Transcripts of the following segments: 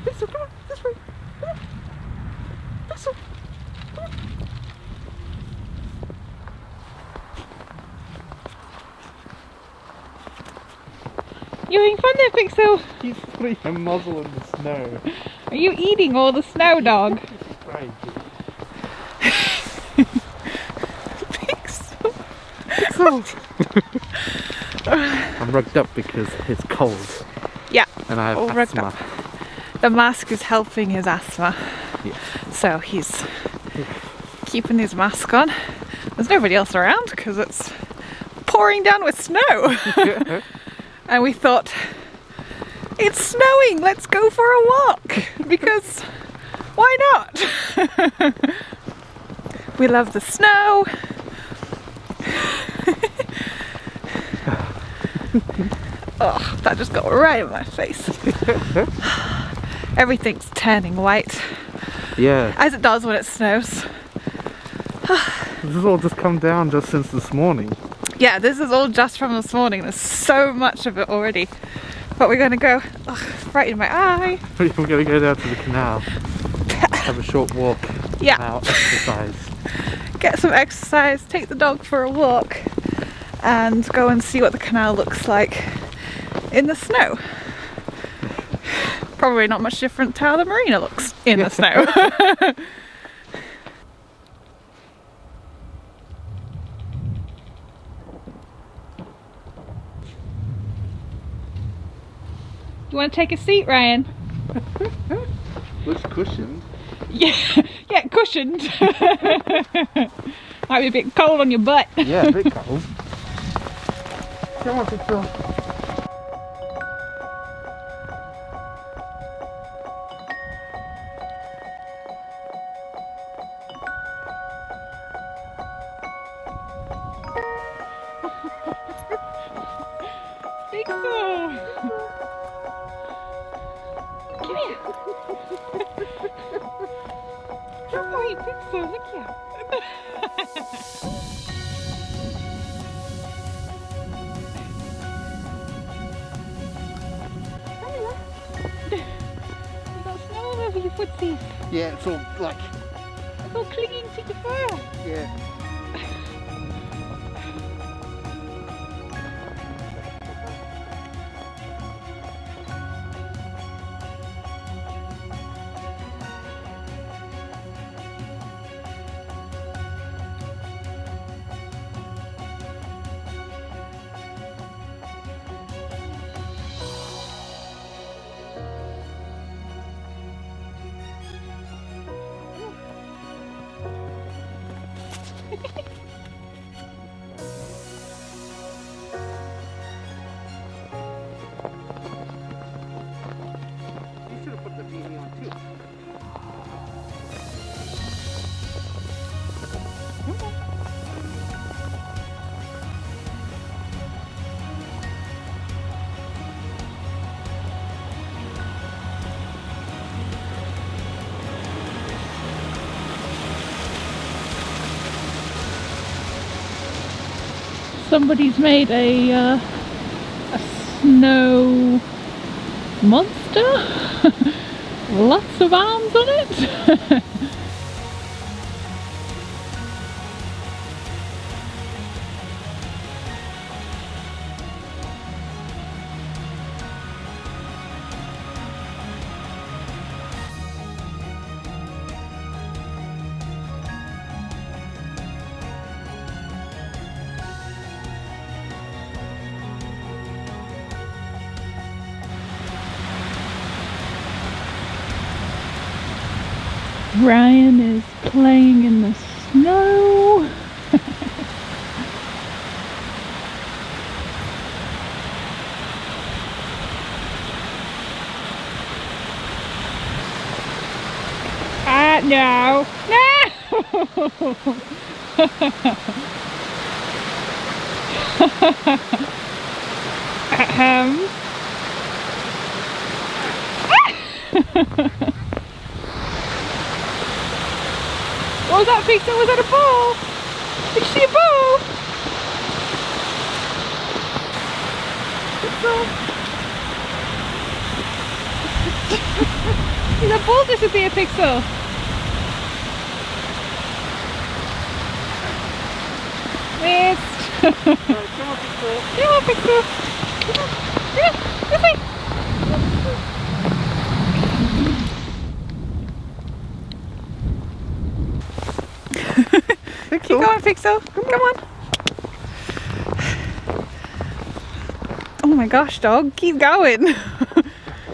Pixel, come on, this way. Come on. Pixel, come on. You having fun there, Pixel? He's putting a muzzle in the snow. Are you eating all the snow, dog? Pixel. I'm rugged up because it's cold. Yeah, And I have all rugged asthma. up. The mask is helping his asthma. Yeah. So he's keeping his mask on. There's nobody else around because it's pouring down with snow. And we thought, it's snowing, let's go for a walk. Because why not? We love the snow. Oh, that just got right in my face. Everything's turning white. Yeah. As it does when it snows. This has all just come down just since this morning. Yeah, this is all just from this morning. There's so much of it already. But we're going to go, right in my eye. We're going to go down to the canal. Have a short walk. Yeah. Now exercise. Get some exercise, take the dog for a walk, and go and see what the canal looks like in the snow. Probably not much different to how the marina looks in the snow. You want to take a seat, Ryan? Looks cushioned. Yeah, yeah, cushioned. Might be a bit cold on your butt. Yeah, a bit cold. Come on, Pixel. Pixel! Come here! Come on, Pixel, look here! You got snow all over your footsies. Yeah, it's all like, It's all clinging to your fur. yeah. You should have put the beanie on too. Somebody's made a snow monster. Lots of arms on it. Ryan is playing in the snow. No. No. What was that, Pixel? Was that a ball? Did you see a ball? Pixel? The ball disappeared, Pixel. Missed. Right, come on, Pixel. Come on, Pixel. Come on. Yeah, this way. Pixel. Keep going, Pixel. Come on. Oh my gosh, dog. Keep going.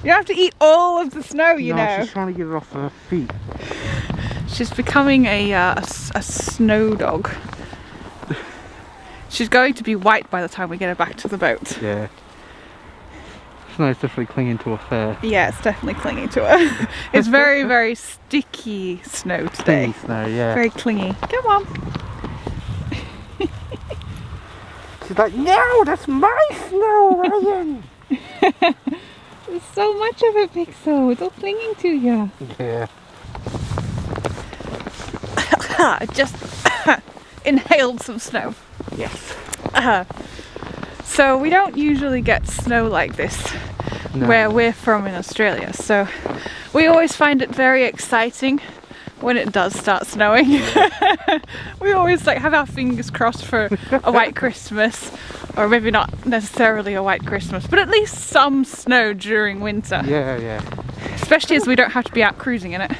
You have to eat all of the snow, you know. She's trying to get it off her feet. She's becoming a snow dog. She's going to be white by the time we get her back to the boat. Yeah. Snow's definitely clinging to her fur. Yeah, it's definitely clinging to her. It's very, very sticky snow today. Clingy snow, yeah. Very clingy. Come on. She's like, no, that's my snow, Ryan. There's so much of it, Pixel. It's all clinging to you. Yeah. Just inhaled some snow. Yes. So we don't usually get snow like this where we're from in Australia. So we always find it very exciting when it does start snowing. We always like have our fingers crossed for a white Christmas, or maybe not necessarily a white Christmas, but at least some snow during winter. Yeah, yeah. Especially as we don't have to be out cruising in it.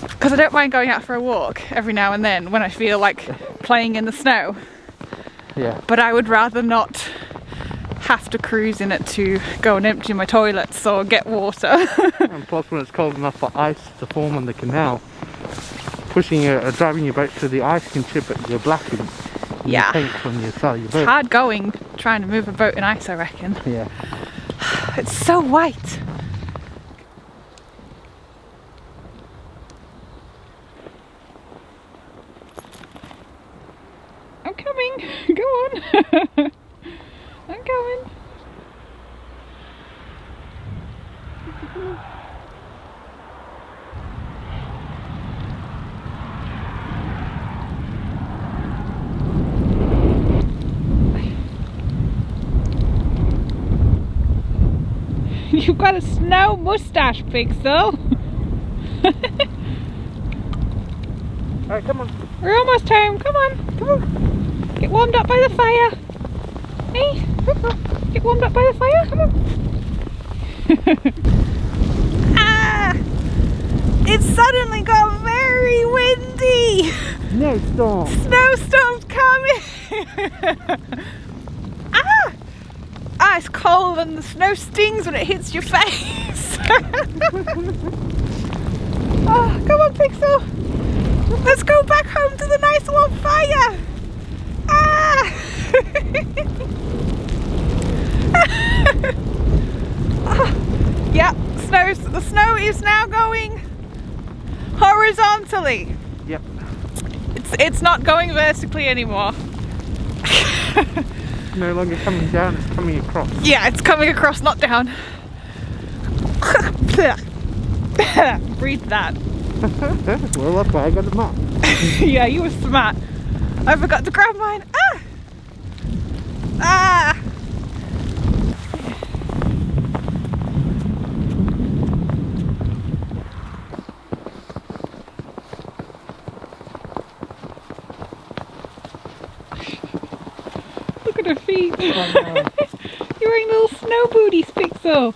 Because I don't mind going out for a walk every now and then when I feel like playing in the snow. Yeah. But I would rather not have to cruise in it to go and empty my toilets or get water. And plus when it's cold enough for ice to form on the canal, driving your boat to the ice can chip at your blacking. Yeah. Your tank when you sail your boat. It's hard going trying to move a boat in ice, I reckon. Yeah. It's so white. I'm coming. Go on. I'm coming. You've got a snow mustache, Pixel. Alright, come on. We're almost home. Come on. Come on. Get warmed up by the fire. Hey, get warmed up by the fire. Come on. Ah! It's suddenly got very windy. Snowstorm. Snowstorm's coming. Ah! Ah, it's cold and the snow stings when it hits your face. Oh, come on, Pixel. Let's go back home to the nice warm fire. Ah! Oh, yeah, the snow is now going horizontally. Yep. It's not going vertically anymore. No longer coming down, it's coming across. Yeah, it's coming across, not down. Breathe that. Well, that's why I got a map. Yeah, you were smart. I forgot to grab mine. Ah! Ah! Look at her feet. Oh, no. You're wearing little snow booties, Pixel.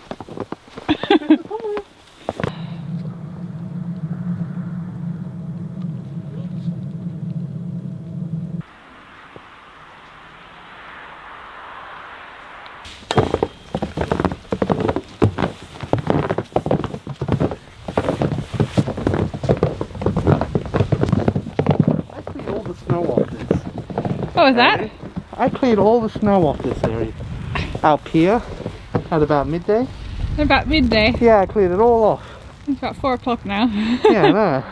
What was that? I cleared all the snow off this area. Up here, at about midday. About midday. Yeah, I cleared it all off. It's about 4 o'clock now. Yeah, I know.